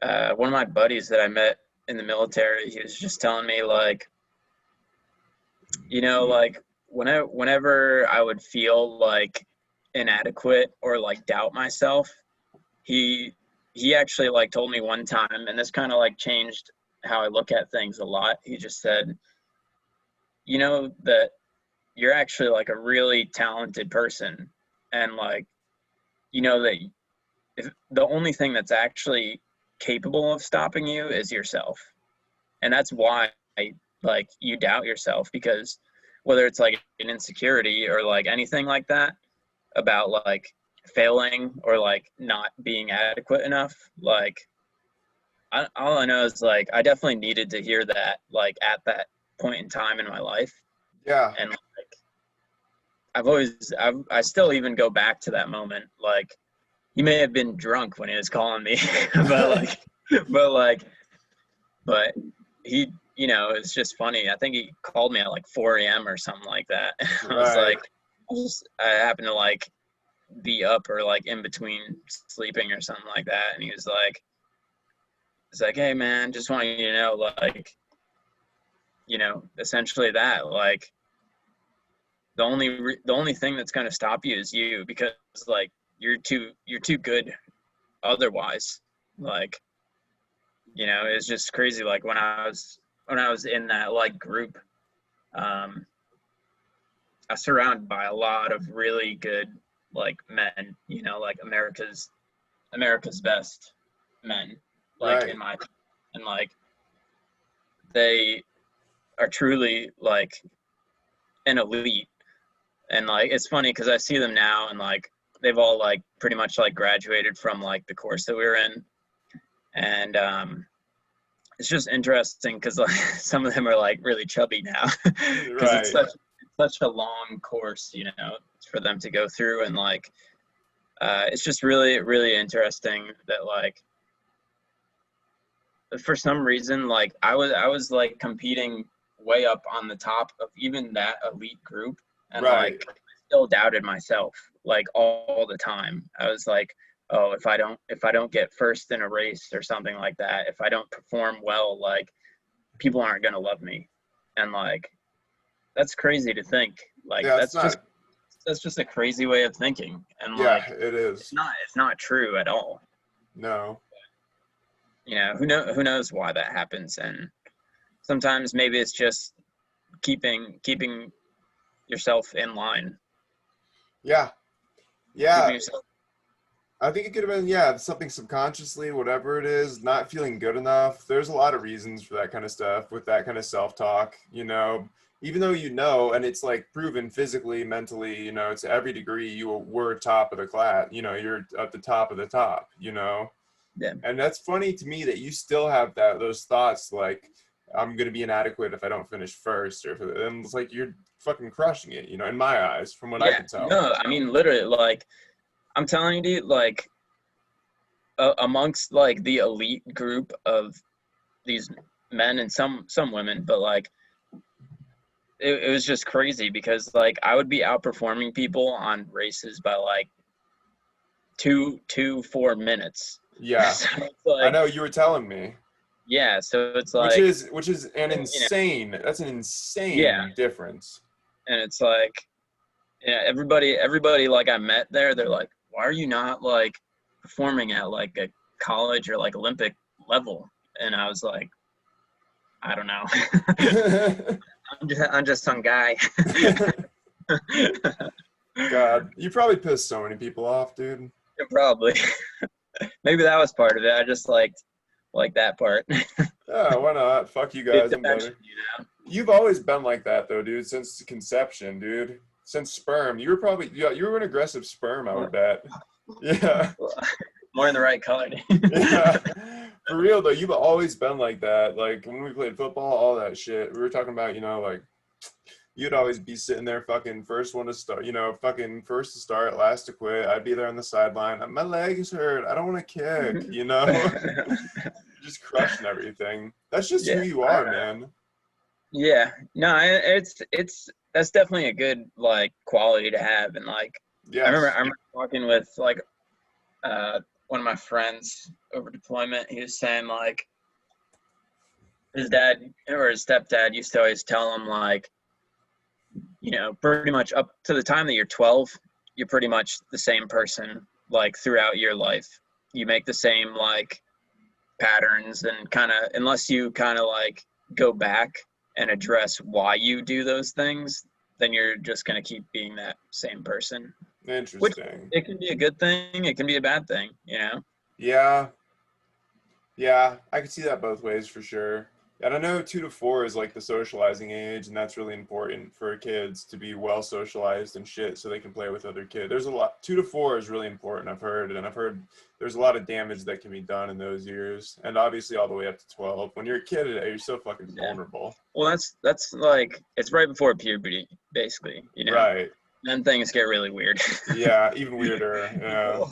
one of my buddies that I met in the military, he was just telling me like, like whenever I would feel like inadequate or like doubt myself, he actually like told me one time, and this kind of like changed how I look at things a lot. He just said, you know, that you're actually like a really talented person, and like, you know, that if the only thing that's actually capable of stopping you is yourself. And that's why like you doubt yourself, because whether it's like an insecurity or like anything like that about like failing or like not being adequate enough, like all I know is like I definitely needed to hear that like at that point in time in my life. Yeah. And like I still even go back to that moment. Like he may have been drunk when he was calling me, but like but he, you know, it's just funny. I think he called me at like 4 a.m. or something like that. I was Right. like, I happened to like be up or like in between sleeping or something like that, and he was like, it's like, hey man, just want you to know, like, you know, essentially that, like, the only thing that's going to stop you is you, because like you're too good otherwise. Like, you know, it's just crazy. Like when I was in that like group, I was surrounded by a lot of really good like men, you know, like America's best men, like Right. and like they are truly like an elite. And like it's funny because I see them now, and like they've all like pretty much like graduated from like the course that we were in. And it's just interesting because like some of them are like really chubby now, because Right. it's such a long course, you know, for them to go through. And like it's just really interesting that like for some reason like I was like competing way up on the top of even that elite group, and Right. like I still doubted myself like all the time. I was like, oh, if I don't get first in a race or something like that, if I don't perform well, like people aren't gonna love me. And like that's crazy to think. Like Yeah, it's not. that's just a crazy way of thinking. And Yeah, like it is. it's not true at all. No. You know, who knows why that happens. And sometimes maybe it's just keeping yourself in line. Yeah. Keeping Yeah. yourself. I think it could have been, yeah, something subconsciously, whatever it is, not feeling good enough. There's a lot of reasons for that kind of stuff with that kind of self-talk, you know, even though you know, and it's like proven physically, mentally, you know, it's every degree you were top of the class, you know, you're at the top of the top, you know. Yeah. And that's funny to me that you still have those thoughts like, I'm going to be inadequate if I don't finish first, and it's like you're fucking crushing it, you know, in my eyes, from what I Yeah. can tell. No, I mean literally, like I'm telling you, like amongst like the elite group of these men and some women, but like it was just crazy because like I would be outperforming people on races by like 4 minutes. Yeah. So it's I like, know you were telling me. yeah, so it's Which like, is an you know, insane, that's an yeah, insane difference. and it's like, yeah, everybody like I met there, they're like, why are you not like performing at like a college or like Olympic level? And I was like, I don't know. I'm just some guy. God, you probably pissed so many people off, dude. Probably. Maybe that was part of it. I just like that part. Yeah, why not? Fuck you Pay guys, I'm attention, better. you know? You've always been like that though, dude, since conception, dude. Since sperm. You were probably, yeah, you were an aggressive sperm, I would bet. Yeah. More in the right color. Yeah. For real though, you've always been like that. Like when we played football, all that shit. We were talking about, you know, like you'd always be sitting there fucking first one to start, you know, fucking first to start, last to quit. I'd be there on the sideline. My legs hurt. I don't want to kick, you know? Just crushing everything. That's just who Yeah. you are, man. Yeah. No, it's that's definitely a good like quality to have. And like I Yes. remember talking with like one of my friends over deployment. He was saying like his dad or his stepdad used to always tell him like, you know, pretty much up to the time that you're 12, you're pretty much the same person like throughout your life. You make the same like patterns, and kind of, unless you kind of like go back and address why you do those things, then you're just going to keep being that same person. Which, Interesting. it can be a good thing, it can be a bad thing, Yeah. Yeah, I could see that both ways for sure. And I know 2 to 4 is like the socializing age, and that's really important for kids to be well socialized and shit so they can play with other kids. There's a lot, 2 to 4 is really important, I've heard, and I've heard there's a lot of damage that can be done in those years. And obviously all the way up to 12. When you're a kid, you're so fucking vulnerable. Well, that's like, it's right before puberty, basically, Right. Then things get really weird. Yeah, even weirder. Yeah.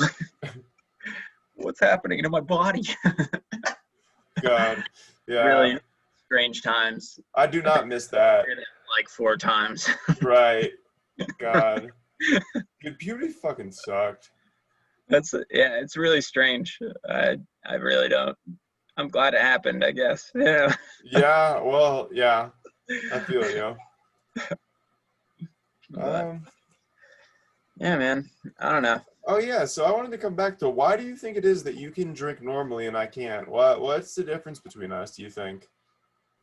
What's happening to my body? God. Yeah. Really strange times. I do not miss that. Like 4 times. Right. God. Dude, puberty fucking sucked. It's really strange. I really don't. I'm glad it happened, I guess. Yeah. Yeah, well, yeah. I feel you. Yeah, man. I don't know. Oh yeah, so I wanted to come back to, why do you think it is that you can drink normally and I can't? What's the difference between us, do you think?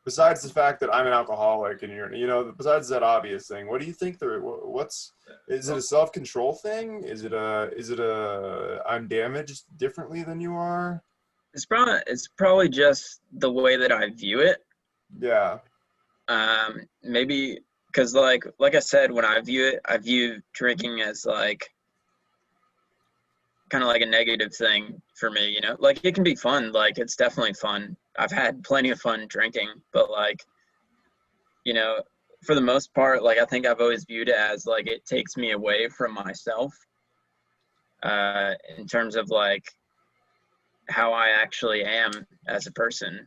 Besides the fact that I'm an alcoholic and you're, besides that obvious thing, what do you think is it a self-control thing? Is it a I'm damaged differently than you are? It's probably just the way that I view it. Yeah. Maybe because like I said, when I view it, I view drinking as like kind of like a negative thing for me, like it can be fun, like it's definitely fun. I've had plenty of fun drinking, but like, for the most part, like I think I've always viewed it as like it takes me away from myself, in terms of like how I actually am as a person,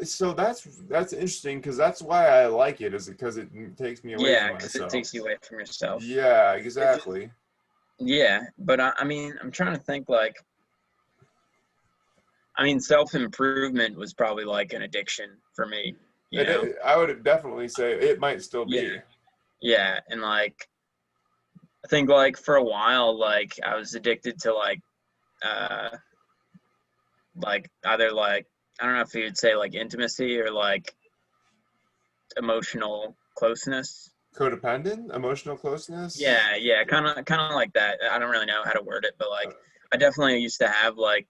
So that's interesting, because that's why I like it, is because it takes me away from myself. Yeah, because it takes you away from yourself. Yeah, exactly. Yeah, but I mean, I'm trying to think like, self-improvement was probably like an addiction for me, I would definitely say it might still be. Yeah, and like, I think like for a while, like I was addicted to like either like, I don't know if you'd say like intimacy or like emotional closeness. Codependent, emotional closeness. Yeah, kind of like that. I don't really know how to word it, but like I definitely used to have like,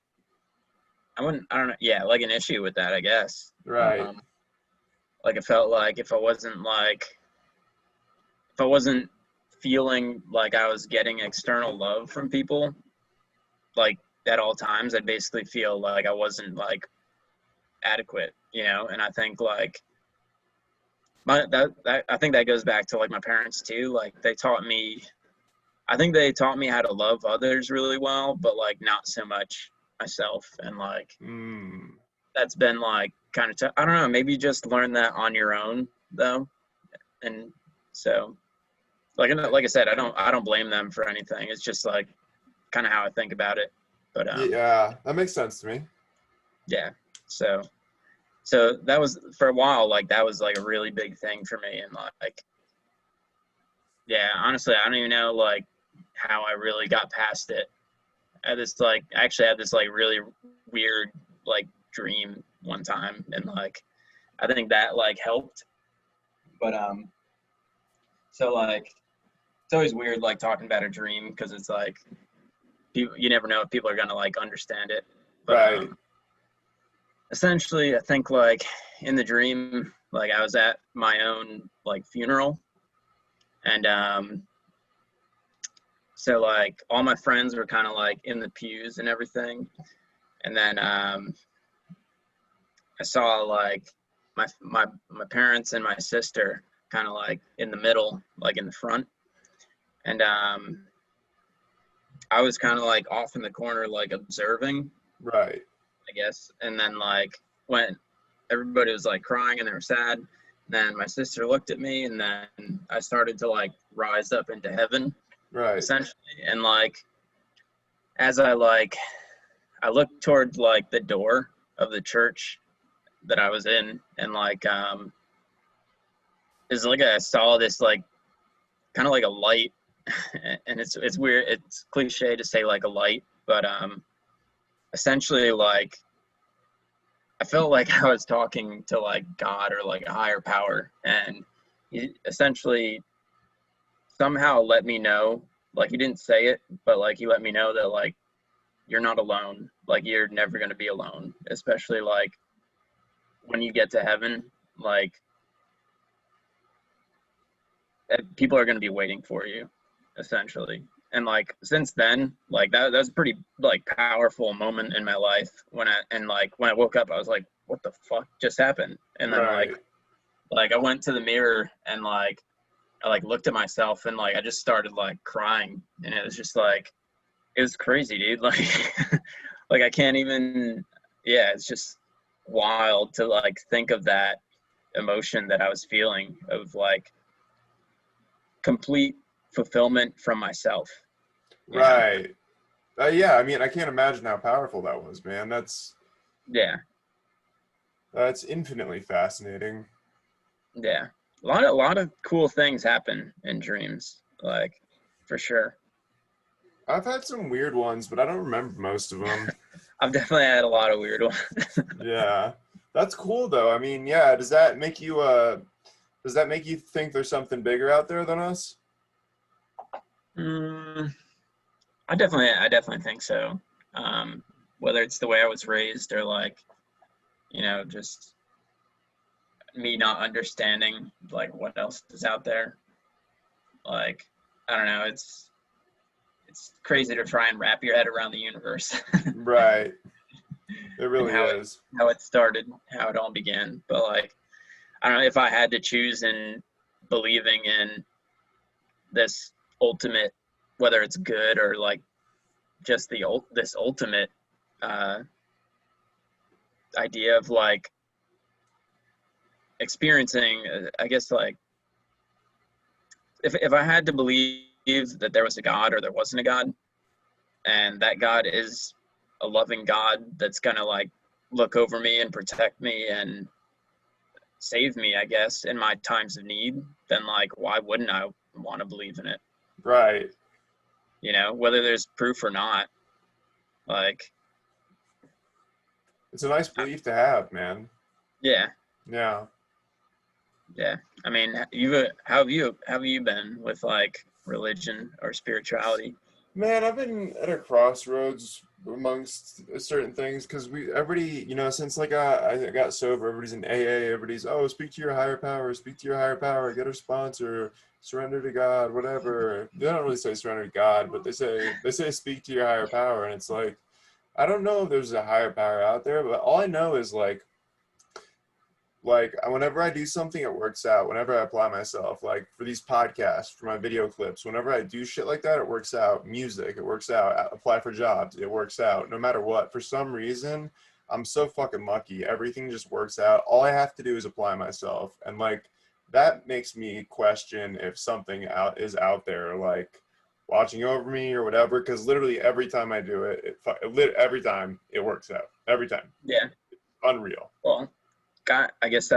I don't know, yeah, like an issue with that, I guess. Right. Like it felt like if I wasn't feeling like I was getting external love from people, like at all times, I'd basically feel like I wasn't like adequate, and I think like I think that goes back to like my parents too. Like I think they taught me how to love others really well, but like not so much myself. And like, that's been like kind of I don't know, maybe just learn that on your own though. And so like I said, I don't blame them for anything. It's just like kind of how I think about it. But yeah, that makes sense to me. Yeah. So that was, for a while, like that was like a really big thing for me. And like, yeah, honestly, I don't even know like how I really got past it. I actually had this like really weird like dream one time, and like I think that like helped. But so like it's always weird like talking about a dream, because it's like you never know if people are gonna like understand it. But right. Essentially, I think like in the dream, like I was at my own like funeral, and so like all my friends were kind of like in the pews and everything, and then I saw like my parents and my sister kind of like in the middle, like in the front, and I was kind of like off in the corner, like observing. Right. I guess. And then like when everybody was like crying and they were sad, then my sister looked at me, and then I started to like rise up into heaven. Right. Essentially. And like as I looked towards like the door of the church that I was in, and like it's like I saw this like kind of like a light and it's weird, it's cliche to say like a light, but essentially like I felt like I was talking to like God or like a higher power, and he essentially somehow let me know, like he didn't say it, but like he let me know that like you're not alone, like you're never going to be alone, especially like when you get to heaven, like people are going to be waiting for you, essentially. And like since then, like that's a pretty like powerful moment in my life when I woke up, I was like, what the fuck just happened? And then Right. like I went to the mirror and like I like looked at myself and like I just started like crying, and it was just like it was crazy, dude. Like like I can't even, yeah, it's just wild to like think of that emotion that I was feeling of like complete fulfillment from myself, you know? Right. Yeah, I mean, I can't imagine how powerful that was, man. Yeah, That's infinitely fascinating. yeah. A lot of cool things happen in dreams, like for sure. I've had some weird ones, but I don't remember most of them. I've definitely had a lot of weird ones. Yeah. That's cool though. I mean, yeah, does that make you think there's something bigger out there than us? mm, I definitely think so. Whether it's the way I was raised or like, just me not understanding like what else is out there. Like, I don't know, it's crazy to try and wrap your head around the universe Right. It and really is. how it started, how it all began. But like, I don't know if I had to choose in believing in this ultimate, whether it's good or like just this ultimate uh, idea of like experiencing, I guess like if I had to believe that there was a God or there wasn't a God, and that God is a loving God that's gonna like look over me and protect me and save me, I guess, in my times of need, then like why wouldn't I want to believe in it? Right. Whether there's proof or not. Like, It's a nice belief to have, man. yeah, Yeah. yeah. I mean, how have you been with like religion or spirituality? Man, I've been at a crossroads amongst certain things because everybody, since like I got sober, everybody's in AA, everybody's, oh, speak to your higher power, get a sponsor, surrender to God, whatever. They don't really say surrender to God, but they say speak to your higher power, and it's I don't know if there's a higher power out there, but all I know is whenever I do something, it works out. Whenever I apply myself, like for these podcasts, for my video clips, whenever I do shit like that, it works out. Music, it works out. Apply for jobs, it works out. No matter what, for some reason, I'm so fucking lucky. Everything just works out. All I have to do is apply myself, and that makes me question if something is out there, like watching over me or whatever. Because literally every time I do it, every time it works out. Every time, Yeah. unreal. Well, God, I guess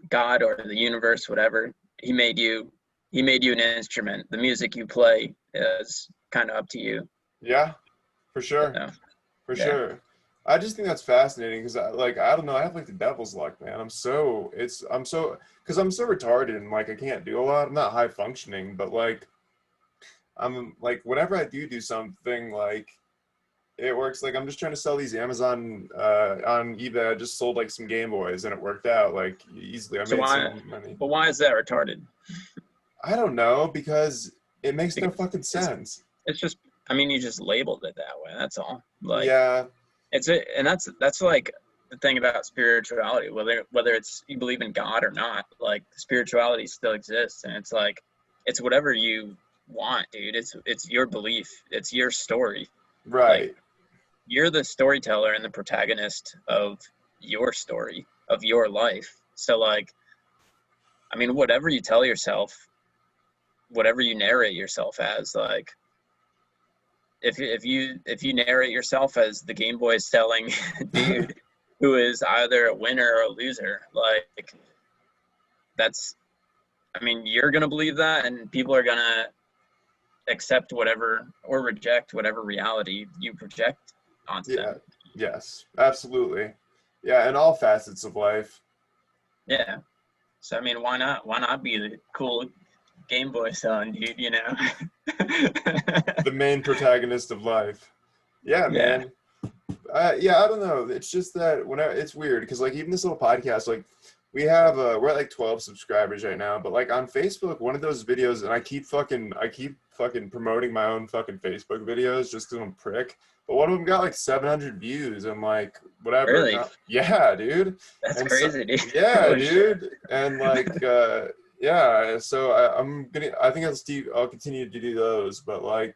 God or the universe, whatever, he made you an instrument. The music you play is kind of up to you. Yeah, for sure. So, For yeah. sure. I just think that's fascinating because I don't know, I have like the devil's luck, man. Because I'm so retarded and like I can't do a lot. I'm not high functioning, but I'm like whenever I do something, like it works. Like I'm just trying to sell these Amazon on eBay. I just sold like some Game Boys and it worked out like easily. I So made why, some money. but why is that retarded? I don't know because it makes no Because fucking it's, sense. it's just, I mean, you just labeled it that way. That's all. Like, Yeah. and that's like the thing about spirituality. Whether it's you believe in God or not, like spirituality still exists, and it's like it's whatever you want, dude. It's your belief. It's your story. Like Right. you're the storyteller and the protagonist of your story of your life. So like, I mean, whatever you tell yourself, whatever you narrate yourself as, like if you narrate yourself as the Game Boy selling dude who is either a winner or a loser, like that's, I mean, you're gonna believe that, and people are gonna accept whatever or reject whatever reality you project onto Yeah. them. Yes. Absolutely. Yeah. In all facets of life. Yeah. So I mean, why not? Why not be the cool Game Boy son, dude? You know. The main protagonist of life. Yeah, Yeah. man. Yeah, I don't know. It's just that whenever it's weird because like even this little podcast, like we have we're at like 12 subscribers right now, but like on Facebook, one of those videos, and I keep fucking promoting my own fucking Facebook videos just because I'm a prick. But one of them got like 700 views and like whatever. Really? Yeah, dude. That's And so crazy, dude. yeah, Holy shit. dude. And like yeah, so I think I'll continue to do those, but like.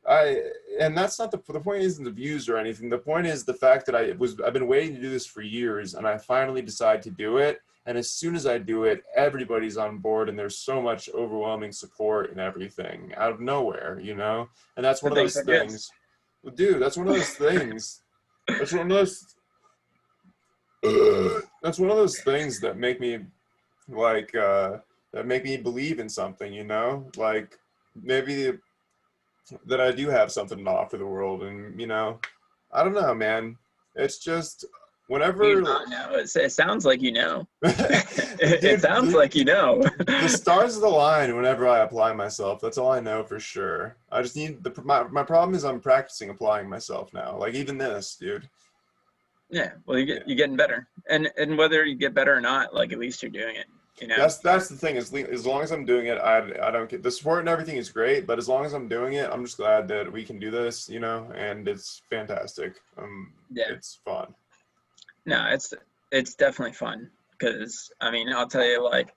And that's not the point isn't the views or anything. The point is the fact that I've been waiting to do this for years and I finally decide to do it. And as soon as I do it, everybody's on board and there's so much overwhelming support and everything out of nowhere, you know? And that's one of those things. Well, dude, that's one of those things. That's one of those that's one of those things that make me like that make me believe in something, you know? Like maybe that I do have something to offer the world, and you know, I don't know, man. It's just whenever You not know. It sounds like you know. It Dude, sounds like you know. the stars align whenever I apply myself. That's all I know for sure. I just need my problem is I'm practicing applying myself now. Like even this, dude. Yeah. Well, you're getting better, and whether you get better or not, like at least you're doing it. You know. That's the thing. As long as I'm doing it, I don't get the support and everything is great. But as long as I'm doing it, I'm just glad that we can do this, you know. And it's fantastic. Yeah. It's fun. No, it's definitely fun because I mean I'll tell you like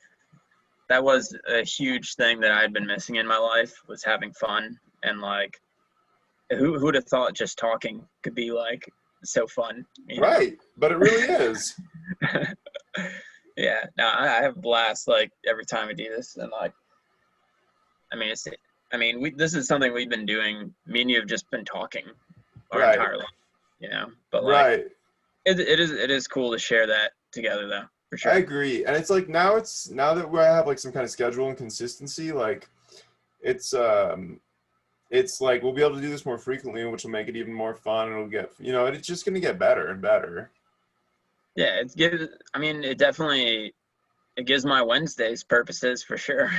that was a huge thing that I'd been missing in my life was having fun and like who would have thought just talking could be like so fun, you know? Right, but it really is. Yeah, no, I have a blast like every time I do this, and like, this is something we've been doing. Me and you have just been talking our Right. entire life, you know. But like, Right. it is cool to share that together, though, for sure. I agree, and it's like now that we have like some kind of schedule and consistency, like it's like we'll be able to do this more frequently, which will make it even more fun, and it'll get it's just gonna get better and better. Yeah, it definitely it gives my Wednesdays purposes for sure,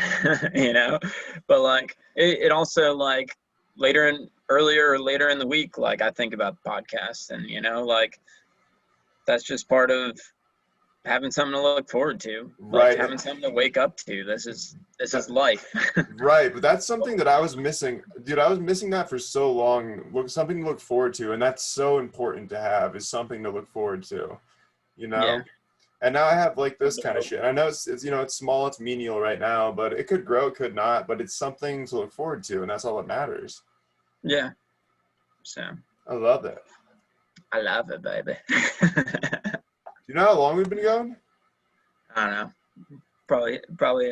you know. But like it also like earlier or later in the week, like I think about the podcast, and you know, like that's just part of having something to look forward to, like Right. having something to wake up to. This is life. Right, but that's something that I was missing, dude. I was missing that for so long. Something to look forward to, and that's so important to have is something to look forward to, you know. Yeah. And now I have like this kind of shit. I know it's it's small, it's menial right now, but it could grow, it could not. But it's something to look forward to, and that's all that matters. Yeah. So I love it. I love it, baby. You know how long we've been going? I don't know. Probably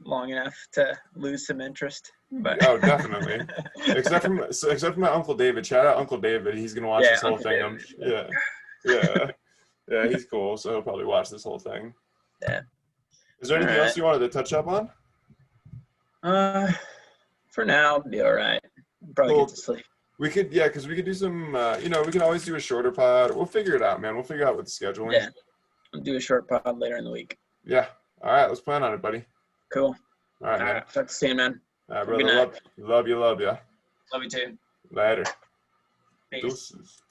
long enough to lose some interest. But Oh, definitely. except for my Uncle David. Shout out Uncle David. He's gonna watch this whole Uncle thing. David. Yeah, he's cool. So he'll probably watch this whole thing. Yeah. Is there anything else you wanted to touch up on? For now, I'll be all right. Probably Cool. get to sleep. We could, because we could do some, we can always do a shorter pod. We'll figure it out, man. We'll figure out with the scheduling. Yeah. I'll do a short pod later in the week. Yeah. All right. Let's plan on it, buddy. Cool. All right, man. Talk to you soon, man. All right, Good brother. night. Love you. Love you too. Later. Peace. Deuces.